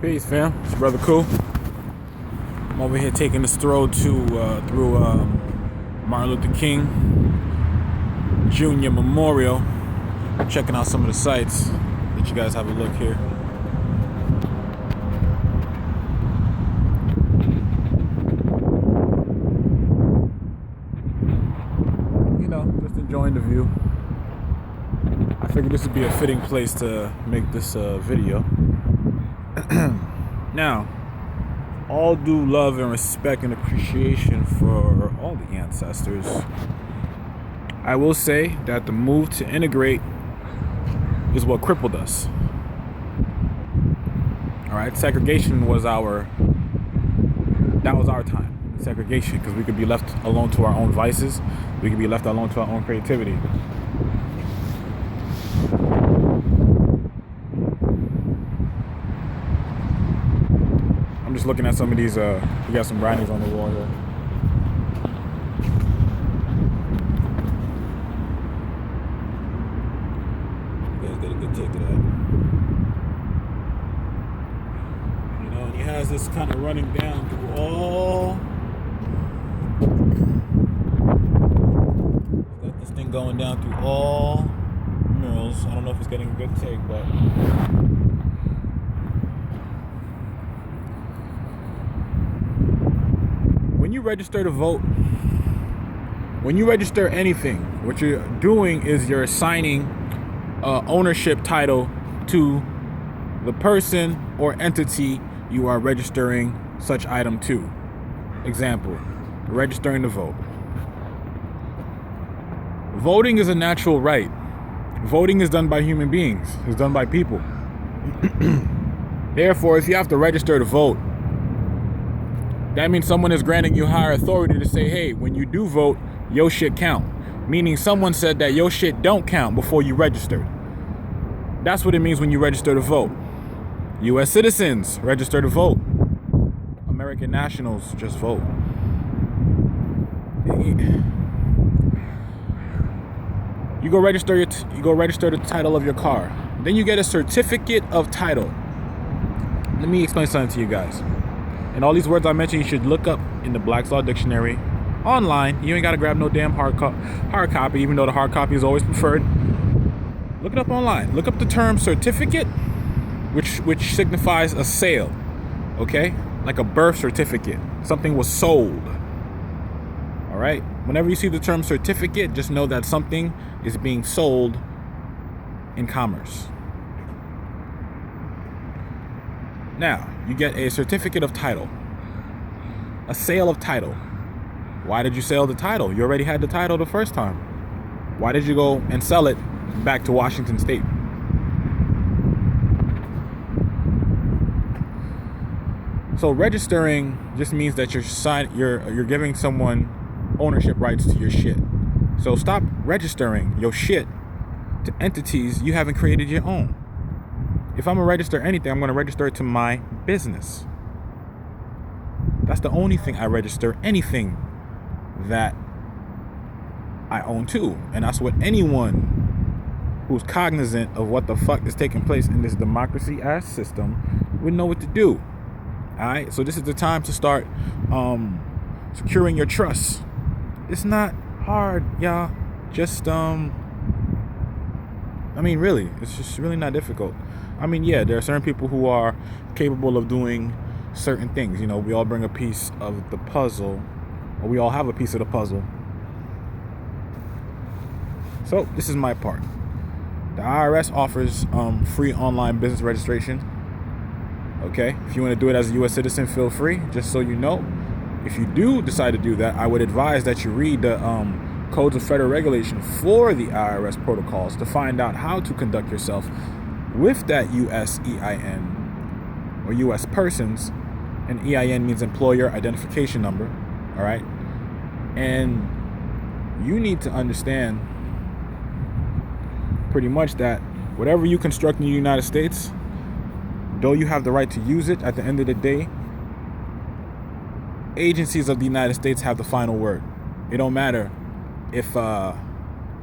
Peace, fam. It's your brother Cool. I'm over here taking this through Martin Luther King Jr. Memorial. Checking out some of the sites. Let you guys have a look here. Just enjoying the view. I figured this would be a fitting place to make this video. Now, all due love and respect and appreciation for all the ancestors. I will say that the move to integrate is what crippled us. All right, segregation was our time. Segregation, because we could be left alone to our own vices. We could be left alone to our own creativity. I'm just looking at some of these. We got some brownies on the wall here. You guys get a good take of that. And he has this kind of running down through all. He's got this thing going down through all murals. I don't know if it's getting a good take, but. When you register to vote, when you register anything, what you're doing is you're assigning ownership title to the person or entity you are registering such item to. Example, registering to vote. Voting is a natural right. Voting is done by human beings. It's done by people. Therefore, if you have to register to vote, that means someone is granting you higher authority to say, hey, when you do vote, your shit count. Meaning someone said that your shit don't count before you registered. That's what it means when you register to vote. U.S. citizens register to vote. American nationals just vote. You go register the title of your car. Then you get a certificate of title. Let me explain something to you guys. And all these words I mentioned, you should look up in the Black's Law Dictionary online. You ain't got to grab no damn hard copy, even though the hard copy is always preferred. Look it up online. Look up the term certificate, which signifies a sale, okay? Like a birth certificate. Something was sold, all right? Whenever you see the term certificate, just know that something is being sold in commerce. Now, you get a certificate of title, a sale of title. Why did you sell the title? You already had the title the first time. Why did you go and sell it back to Washington State? So registering just means that you're giving someone ownership rights to your shit. So stop registering your shit to entities you haven't created your own. If I'm gonna register anything, I'm gonna register it to my business. That's the only thing I register anything that I own to. And that's what anyone who's cognizant of what the fuck is taking place in this democracy ass system would know what to do. Alright, so this is the time to start securing your trust. It's not hard, y'all. Just really, it's just really not difficult. Yeah, there are certain people who are capable of doing certain things. We all bring a piece of the puzzle, or we all have a piece of the puzzle. So this is my part. The IRS offers free online business registration. Okay, if you want to do it as a U.S. citizen, feel free. Just so you know, if you do decide to do that, I would advise that you read the Codes of Federal Regulation for the IRS protocols to find out how to conduct yourself with that U.S. EIN or U.S. persons. And EIN means Employer Identification Number, all right? And you need to understand pretty much that whatever you construct in the United States, though you have the right to use it, at the end of the day, agencies of the United States have the final word. It don't matter if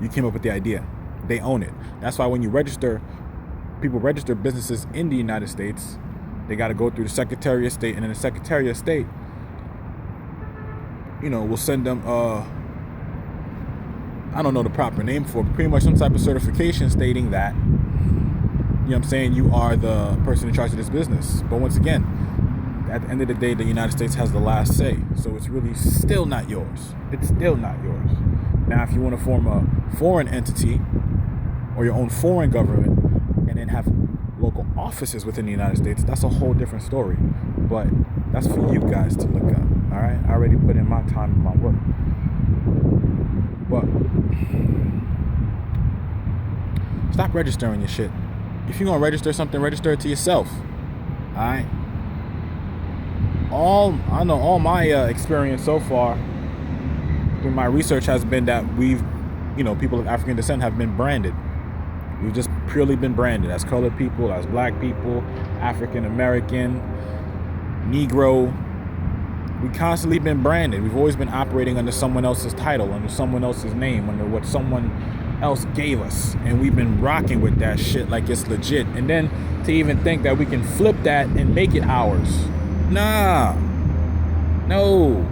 you came up with the idea. They own it. That's why when you register, people register businesses in the United States, They got to go through the Secretary of State, and then the Secretary of State, will send them, I don't know the proper name for it, but pretty much some type of certification stating that, you are the person in charge of this business. But once again, at the end of the day, the United States has the last say. So it's really still not yours. It's still not yours. Now, if you want to form a foreign entity or your own foreign government and then have local offices within the United States, that's a whole different story. But that's for you guys to look up. All right? I already put in my time and my work. But stop registering your shit. If you're going to register something, register it to yourself. All right? All my experience so far through my research has been that people of African descent have been branded. We've just purely been branded as colored people, as black people, African American, Negro. We constantly been branded. We've always been operating under someone else's title, under someone else's name, under what someone else gave us. And we've been rocking with that shit like it's legit. And then to even think that we can flip that and make it ours. Nah. No.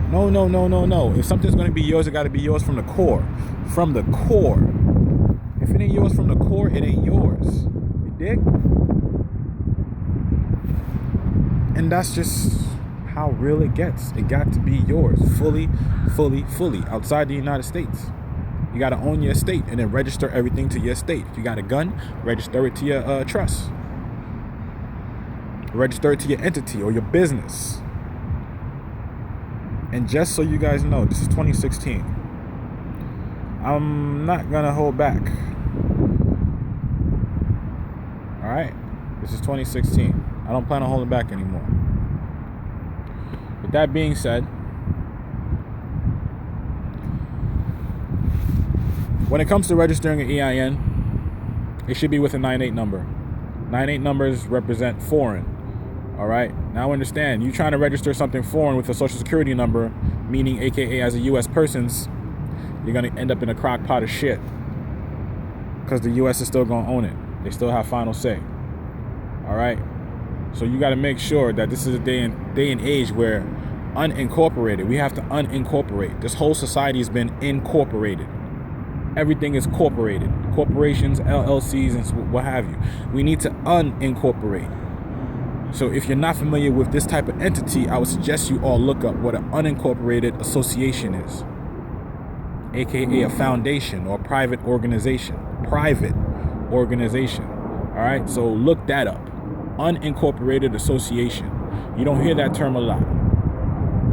If something's going to be yours, it got to be yours from the core. From the core. If it ain't yours from the core, it ain't yours. You dig? And that's just how real it gets. It got to be yours. Fully. Outside the United States. You got to own your estate and then register everything to your estate. If you got a gun, register it to your trust. Register it to your entity or your business. And just so you guys know, this is 2016. I'm not going to hold back. Alright? This is 2016. I don't plan on holding back anymore. With that being said, when it comes to registering an EIN, it should be with a 98 number. 98 numbers represent foreign. Alright? Now understand, you trying to register something foreign with a social security number, meaning aka as a US person's, you're going to end up in a crock pot of shit. Because the US is still going to own it. They still have final say. Alright? So you got to make sure that this is a day and age where unincorporated, we have to unincorporate. This whole society has been incorporated. Everything is corporated. Corporations, LLCs, and what have you. We need to unincorporate. So if you're not familiar with this type of entity, I would suggest you all look up what an unincorporated association is. AKA a foundation or a private organization. Private organization. Alright, so look that up. Unincorporated association. You don't hear that term a lot.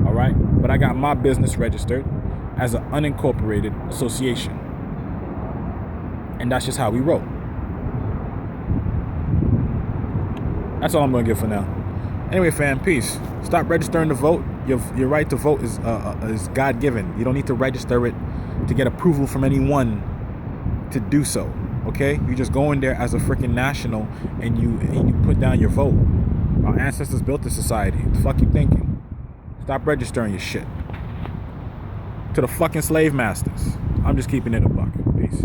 Alright, but I got my business registered as an unincorporated association. And that's just how we roll. That's all I'm going to give for now. Anyway, fam, peace. Stop registering to vote. Your right to vote is God-given. You don't need to register it to get approval from anyone to do so. Okay? You just go in there as a freaking national and you put down your vote. Our ancestors built this society. What the fuck you thinking? Stop registering your shit. To the fucking slave masters. I'm just keeping it a buck. Peace.